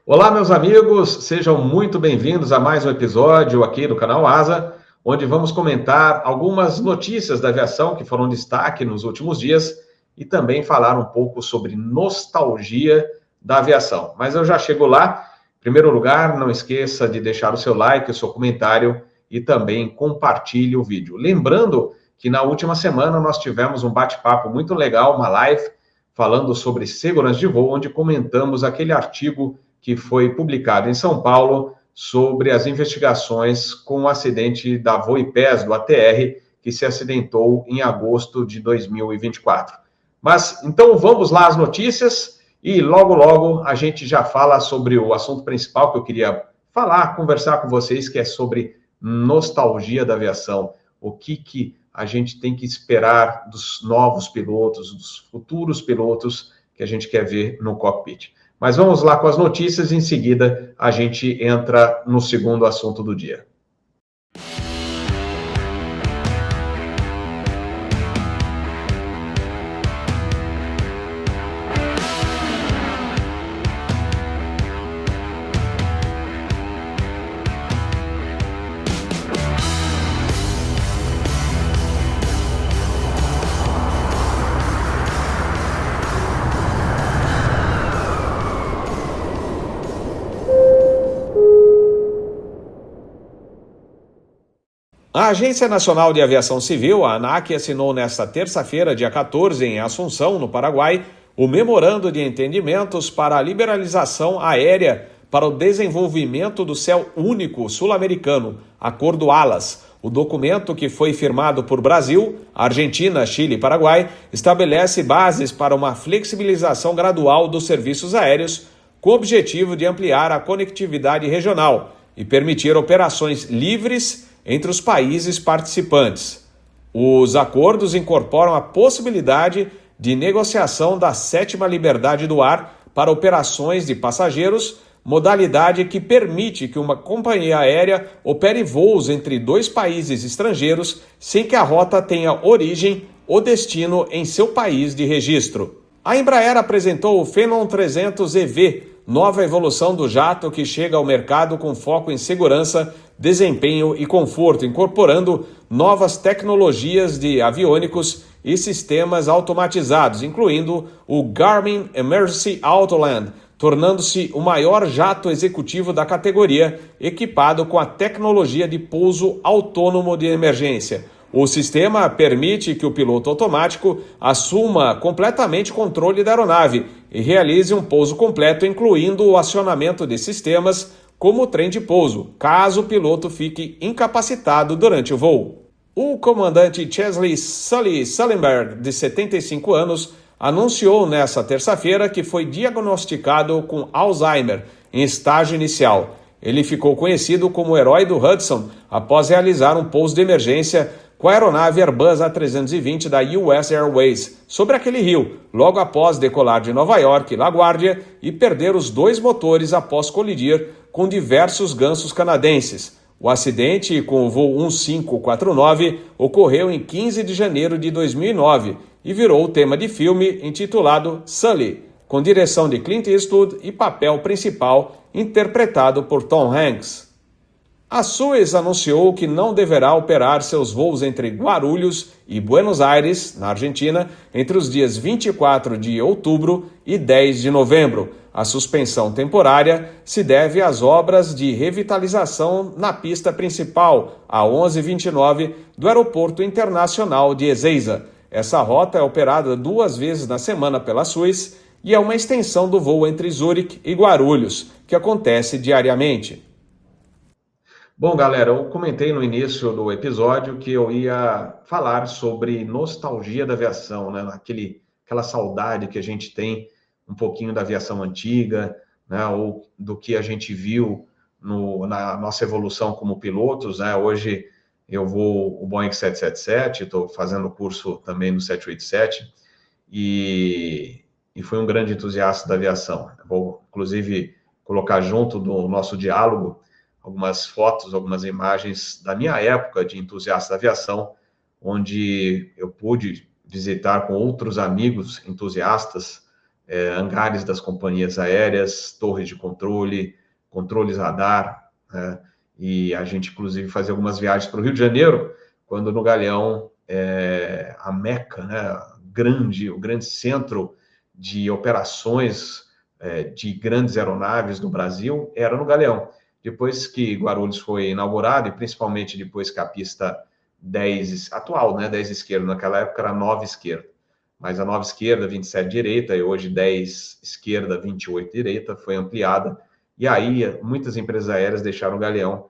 Olá, meus amigos, sejam muito bem-vindos a mais um episódio aqui do canal Asa, onde vamos comentar algumas notícias da aviação que foram destaque nos últimos dias e também falar um pouco sobre nostalgia da aviação. Mas eu já chego lá. Em primeiro lugar, não esqueça de deixar o seu like, o seu comentário e também compartilhe o vídeo. Lembrando que na última semana nós tivemos um bate-papo muito legal, uma live, falando sobre segurança de voo, onde comentamos aquele artigo que foi publicado em São Paulo sobre as investigações com o acidente da Voipés, do ATR, que se acidentou em agosto de 2024. Mas, então, vamos lá às notícias e logo a gente já fala sobre o assunto principal que eu queria falar, conversar com vocês, que é sobre nostalgia da aviação. O que a gente tem que esperar dos novos pilotos, dos futuros pilotos que a gente quer ver no cockpit. Mas vamos lá com as notícias e em seguida a gente entra no segundo assunto do dia. A Agência Nacional de Aviação Civil, a ANAC, assinou nesta terça-feira, dia 14, em Assunção, no Paraguai, o Memorando de Entendimentos para a Liberalização Aérea para o Desenvolvimento do Céu Único Sul-Americano, Acordo ALAS. O documento, que foi firmado por Brasil, Argentina, Chile e Paraguai, estabelece bases para uma flexibilização gradual dos serviços aéreos, com o objetivo de ampliar a conectividade regional e permitir operações livres entre os países participantes. Os acordos incorporam a possibilidade de negociação da 7ª liberdade do ar para operações de passageiros, modalidade que permite que uma companhia aérea opere voos entre dois países estrangeiros sem que a rota tenha origem ou destino em seu país de registro. A Embraer apresentou o Phenom 300 EV, nova evolução do jato que chega ao mercado com foco em segurança, desempenho e conforto, incorporando novas tecnologias de aviônicos e sistemas automatizados, incluindo o Garmin Emergency Autoland, tornando-se o maior jato executivo da categoria, equipado com a tecnologia de pouso autônomo de emergência. O sistema permite que o piloto automático assuma completamente controle da aeronave e realize um pouso completo, incluindo o acionamento de sistemas como o trem de pouso, caso o piloto fique incapacitado durante o voo. O comandante Chesley Sully Sullenberg, de 75 anos, anunciou nesta terça-feira que foi diagnosticado com Alzheimer em estágio inicial. Ele ficou conhecido como o herói do Hudson após realizar um pouso de emergência com a aeronave Airbus A320 da US Airways sobre aquele rio, logo após decolar de Nova York, LaGuardia, e perder os dois motores após colidir com diversos gansos canadenses. O acidente com o voo 1549 ocorreu em 15 de janeiro de 2009 e virou o tema de filme intitulado Sully, com direção de Clint Eastwood e papel principal interpretado por Tom Hanks. A Suez anunciou que não deverá operar seus voos entre Guarulhos e Buenos Aires, na Argentina, entre os dias 24 de outubro e 10 de novembro. A suspensão temporária se deve às obras de revitalização na pista principal, a 1129, do Aeroporto Internacional de Ezeiza. Essa rota é operada 2 vezes na semana pela Suez e é uma extensão do voo entre Zurique e Guarulhos, que acontece diariamente. Bom, galera, eu comentei no início do episódio que eu ia falar sobre nostalgia da aviação, né? Aquela saudade que a gente tem um pouquinho da aviação antiga, né? Ou do que a gente viu na nossa evolução como pilotos, né? Hoje eu vou o Boeing 777, estou fazendo curso também no 787 e fui um grande entusiasta da aviação. Vou, inclusive, colocar junto do nosso diálogo algumas fotos, algumas imagens da minha época de entusiasta da aviação, onde eu pude visitar com outros amigos entusiastas hangares das companhias aéreas, torres de controle, controles radar, né? E a gente, inclusive, fazia algumas viagens para o Rio de Janeiro, quando no Galeão, a Meca, né, o grande centro de operações de grandes aeronaves no Brasil, era no Galeão. Depois que Guarulhos foi inaugurado, e principalmente depois que a pista 10, atual, né, 10 esquerda, naquela época era 9 esquerda, mas a 9 esquerda, 27 direita, e hoje 10 esquerda, 28 direita, foi ampliada, e aí muitas empresas aéreas deixaram o Galeão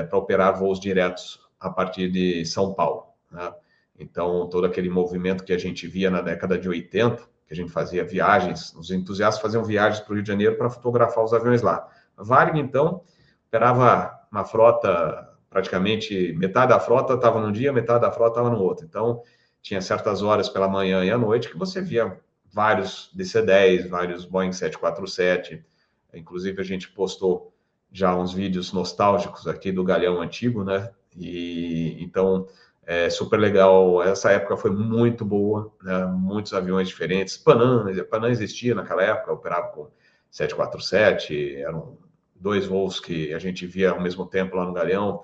para operar voos diretos a partir de São Paulo, né? Então, todo aquele movimento que a gente via na década de 80, que a gente fazia viagens, os entusiastas faziam viagens para o Rio de Janeiro para fotografar os aviões lá. A Varig, então, operava uma frota, praticamente metade da frota estava num dia, metade da frota estava no outro. Então, tinha certas horas pela manhã e à noite que você via vários DC-10, vários Boeing 747. Inclusive, a gente postou já uns vídeos nostálgicos aqui do Galeão antigo, né? E então, super legal. Essa época foi muito boa, né? Muitos aviões diferentes. Panam existia naquela época, operava com 747, eram 2 voos que a gente via ao mesmo tempo lá no Galeão.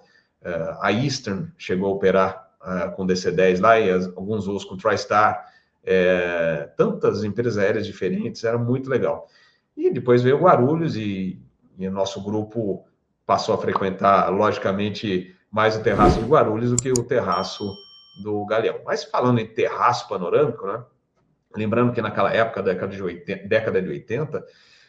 A Eastern chegou a operar com DC-10 lá e alguns voos com TriStar. Tantas empresas aéreas diferentes, era muito legal. E depois veio Guarulhos e o nosso grupo passou a frequentar, logicamente, mais o terraço de Guarulhos do que o terraço do Galeão. Mas falando em terraço panorâmico, né? Lembrando que naquela época, década de 80,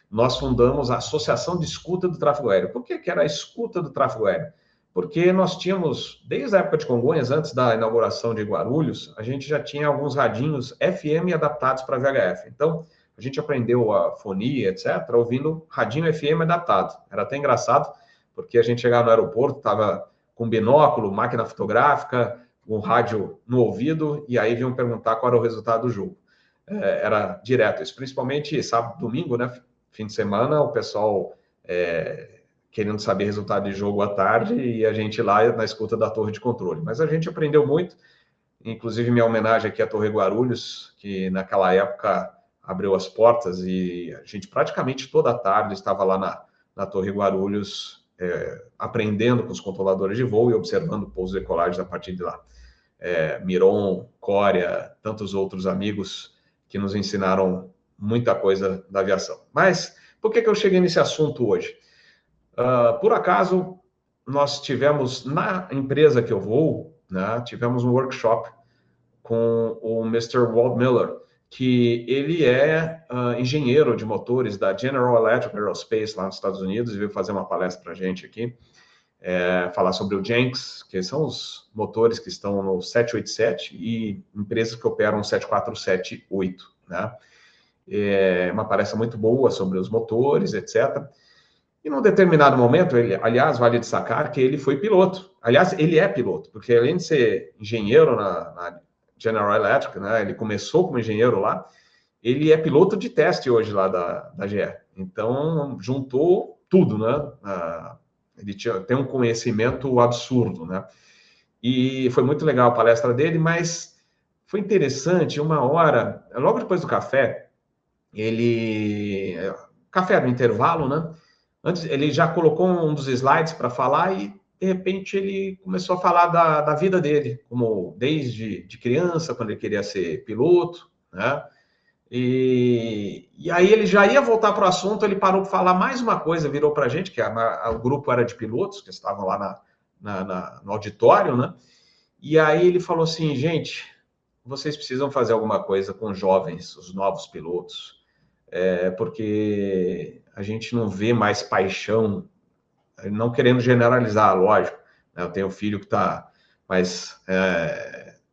nós fundamos a Associação de Escuta do Tráfego Aéreo. Por que era a escuta do tráfego aéreo? Porque nós tínhamos, desde a época de Congonhas, antes da inauguração de Guarulhos, a gente já tinha alguns radinhos FM adaptados para VHF. Então, a gente aprendeu a fonia, etc., ouvindo radinho FM adaptado. Era até engraçado, porque a gente chegava no aeroporto, estava com binóculo, máquina fotográfica, um rádio no ouvido, e aí vinham perguntar qual era o resultado do jogo. Era direto isso, principalmente sábado, domingo, né? Fim de semana, o pessoal querendo saber resultado de jogo à tarde, e a gente lá na escuta da torre de controle. Mas a gente aprendeu muito, inclusive minha homenagem aqui à Torre Guarulhos, que naquela época abriu as portas e a gente praticamente toda a tarde estava lá na Torre Guarulhos, aprendendo com os controladores de voo e observando pousos e decolagens a partir de lá. Miron, Cória, tantos outros amigos que nos ensinaram muita coisa da aviação. Mas por que eu cheguei nesse assunto hoje? Por acaso, nós tivemos, na empresa que eu vou, né, tivemos um workshop com o Mr. Walt Miller, que ele é engenheiro de motores da General Electric Aerospace lá nos Estados Unidos, e veio fazer uma palestra para a gente aqui, falar sobre o Jenks, que são os motores que estão no 787 e empresas que operam 747-8, né? Uma palestra muito boa sobre os motores, etc. E num determinado momento, aliás, vale destacar que ele foi piloto. Aliás, ele é piloto, porque além de ser engenheiro na General Electric, né, ele começou como engenheiro lá, ele é piloto de teste hoje lá da GE. Então, juntou tudo, né? Ele tem um conhecimento absurdo, né? E foi muito legal a palestra dele, mas foi interessante, uma hora, logo depois do café, café no intervalo, né? Antes, ele já colocou um dos slides para falar e, de repente, ele começou a falar da vida dele, como desde de criança, quando ele queria ser piloto, né? E aí ele já ia voltar para o assunto, ele parou para falar mais uma coisa, virou para a gente, que o grupo era de pilotos, que estavam lá no auditório, né? E aí ele falou assim, gente, vocês precisam fazer alguma coisa com os jovens, os novos pilotos, porque a gente não vê mais paixão, não querendo generalizar, lógico, né? Eu tenho um filho que está mais,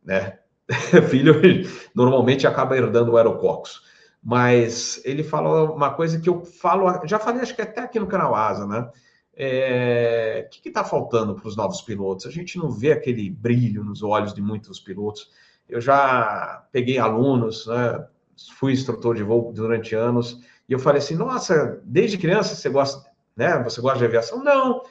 né? Filho normalmente acaba herdando o aerococcus, mas ele falou uma coisa que eu falo, já falei, acho que até aqui no canal Asa, né? O que está faltando para os novos pilotos? A gente não vê aquele brilho nos olhos de muitos pilotos. Eu já peguei alunos, né? Fui instrutor de voo durante anos, e eu falei assim, nossa, desde criança você gosta, né? Você gosta de aviação? Não,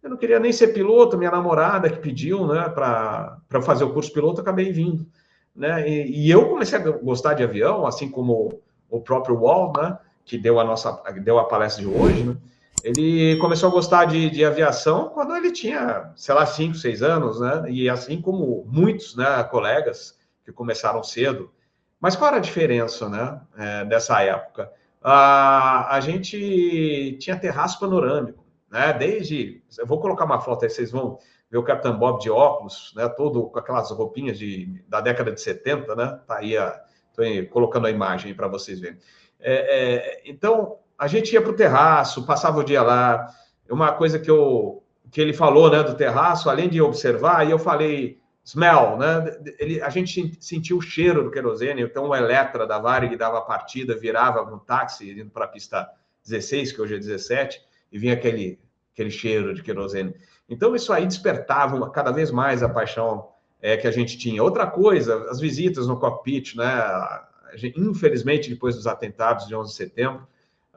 eu não queria nem ser piloto, minha namorada que pediu, né, para fazer o curso piloto, acabei vindo, né? E eu comecei a gostar de avião, assim como o próprio Wall, né, que deu a palestra de hoje, né, ele começou a gostar de aviação quando ele tinha, sei lá, 5, 6 anos, né, e assim como muitos, né, colegas que começaram cedo. Mas qual era a diferença, né, dessa época? A gente tinha terraço panorâmico, né, eu vou colocar uma foto aí, vocês vão ver o Capitão Bob de óculos, né, todo com aquelas roupinhas da década de 70, né, tá aí, estou colocando a imagem para vocês verem. Então, a gente ia para o terraço, passava o dia lá. Uma coisa que ele falou, né, do terraço, além de observar, e eu falei smell, né? A gente sentiu o cheiro do querosene. Então, o Eletra da Varig dava a partida, virava no táxi, indo para a pista 16, que hoje é 17, e vinha aquele cheiro de querosene. Então, isso aí despertava cada vez mais a paixão que a gente tinha. Outra coisa, as visitas no cockpit, né? Infelizmente, depois dos atentados de 11 de setembro,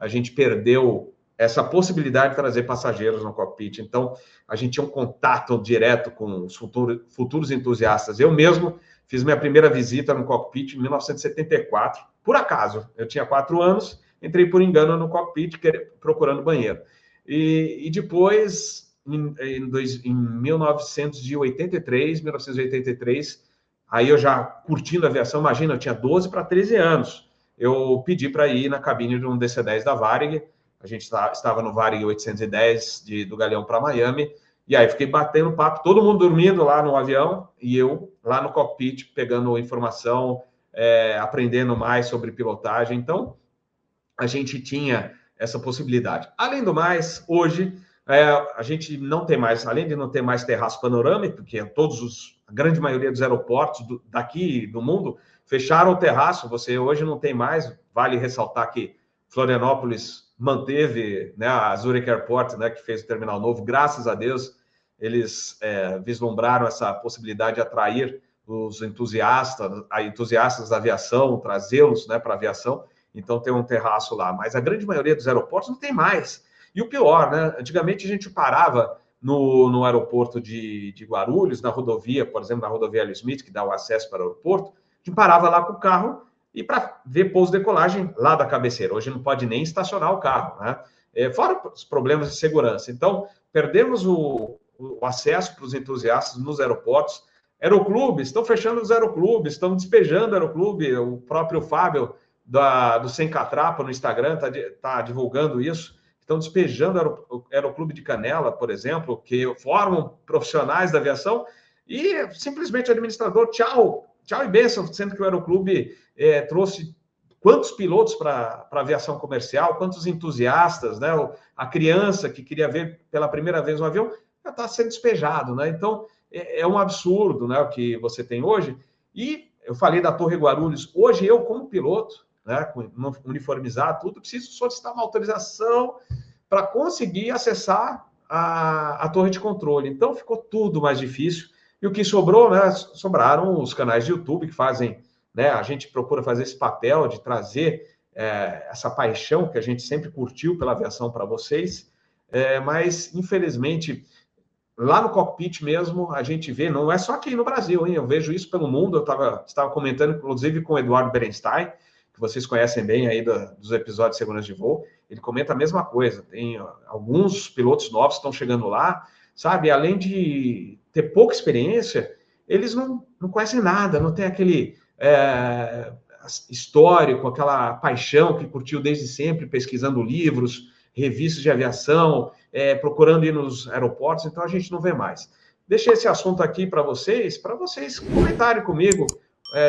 a gente perdeu essa possibilidade de trazer passageiros no cockpit. Então, a gente tinha um contato direto com os futuros entusiastas. Eu mesmo fiz minha primeira visita no cockpit em 1974, por acaso. Eu tinha 4 anos, entrei por engano no cockpit procurando banheiro. E depois, em 1983, aí eu já curtindo a aviação, imagina, eu tinha 12 para 13 anos. Eu pedi para ir na cabine de um DC-10 da Varig. A gente estava no Varig 810 do Galeão para Miami, e aí fiquei batendo papo, todo mundo dormindo lá no avião, e eu lá no cockpit pegando informação, aprendendo mais sobre pilotagem. Então, a gente tinha essa possibilidade. Além do mais, hoje, a gente não tem mais, além de não ter mais terraço panorâmico, porque a grande maioria dos aeroportos daqui do mundo fecharam o terraço, você hoje não tem mais. Vale ressaltar que Florianópolis manteve, né, a Zurich Airport, né, que fez o terminal novo, graças a Deus, eles vislumbraram essa possibilidade de atrair os entusiastas da aviação, trazê-los, né, para a aviação. Então tem um terraço lá, mas a grande maioria dos aeroportos não tem mais. E o pior, né, antigamente a gente parava no aeroporto de Guarulhos, na rodovia, por exemplo, na rodovia Hélio Smith, que dá o acesso para o aeroporto, a gente parava lá com o carro e para ver pouso e decolagem lá da cabeceira. Hoje não pode nem estacionar o carro, né? Fora os problemas de segurança. Então, perdemos o acesso para os entusiastas nos aeroportos. Aeroclubes, estão fechando os aeroclubes, estão despejando o aeroclube. O próprio Fábio do Sem Catrapa no Instagram está divulgando isso. Estão despejando o Aeroclube de Canela, por exemplo, que formam profissionais da aviação, e simplesmente o administrador, tchau e bênção, sendo que o Aeroclube trouxe quantos pilotos para a aviação comercial, quantos entusiastas, né? A criança que queria ver pela primeira vez um avião já está sendo despejado, né? Então, é um absurdo, né, o que você tem hoje. E eu falei da Torre Guarulhos, hoje eu, como piloto, né, uniformizar tudo, preciso solicitar uma autorização para conseguir acessar a torre de controle. Então, ficou tudo mais difícil. E o que sobrou, né, sobraram os canais de YouTube que fazem, né, a gente procura fazer esse papel de trazer essa paixão que a gente sempre curtiu pela aviação para vocês, mas, infelizmente, lá no cockpit mesmo, a gente vê, não é só aqui no Brasil, hein? Eu vejo isso pelo mundo. Eu estava comentando, inclusive, com o Eduardo Berenstein, que vocês conhecem bem aí dos episódios de segurança de voo. Ele comenta a mesma coisa. Tem alguns pilotos novos que estão chegando lá, sabe? Além de ter pouca experiência, eles não conhecem nada, não tem aquele histórico, aquela paixão que curtiu desde sempre, pesquisando livros, revistas de aviação, procurando ir nos aeroportos. Então a gente não vê mais. Deixei esse assunto aqui para vocês comentarem comigo.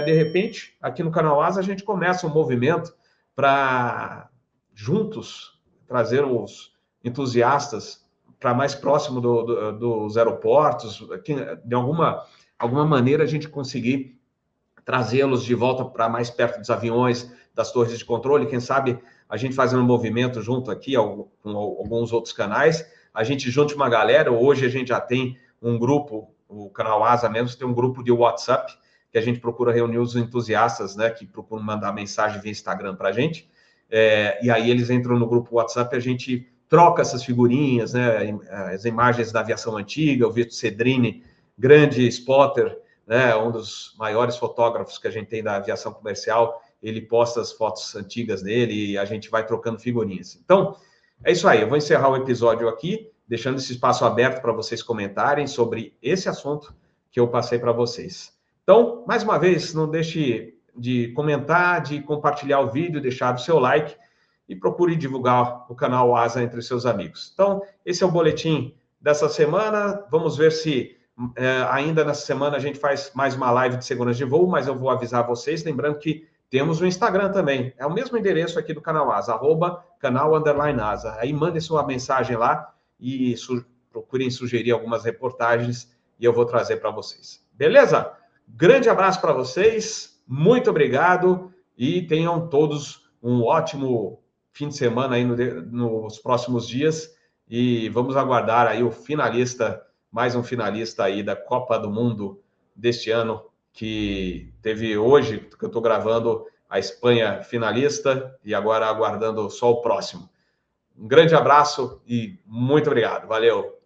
De repente, aqui no Canal Asa, a gente começa um movimento para juntos trazer os entusiastas para mais próximo dos aeroportos, que, de alguma maneira a gente conseguir trazê-los de volta para mais perto dos aviões, das torres de controle. Quem sabe a gente fazendo um movimento junto aqui com alguns outros canais, a gente junte uma galera. Hoje a gente já tem um grupo, o Canal Asa mesmo tem um grupo de WhatsApp, que a gente procura reunir os entusiastas, né, que procuram mandar mensagem via Instagram para a gente, e aí eles entram no grupo WhatsApp e a gente troca essas figurinhas, né, as imagens da aviação antiga. O Vitor Cedrini, grande spotter, né, um dos maiores fotógrafos que a gente tem da aviação comercial, ele posta as fotos antigas dele e a gente vai trocando figurinhas. Então, é isso aí. Eu vou encerrar o episódio aqui, deixando esse espaço aberto para vocês comentarem sobre esse assunto que eu passei para vocês. Então, mais uma vez, não deixe de comentar, de compartilhar o vídeo, deixar o seu like e procure divulgar o canal Asa entre os seus amigos. Então, esse é o boletim dessa semana. Vamos ver se ainda nessa semana a gente faz mais uma live de segurança de voo, mas eu vou avisar vocês, lembrando que temos o Instagram também. É o mesmo endereço aqui do canal Asa, @canal_asa. Aí mandem sua mensagem lá e procurem sugerir algumas reportagens e eu vou trazer para vocês. Beleza? Grande abraço para vocês, muito obrigado e tenham todos um ótimo fim de semana aí nos próximos dias e vamos aguardar aí o finalista, mais um finalista aí da Copa do Mundo deste ano, que teve hoje, que eu estou gravando, a Espanha finalista e agora aguardando só o próximo. Um grande abraço e muito obrigado. Valeu!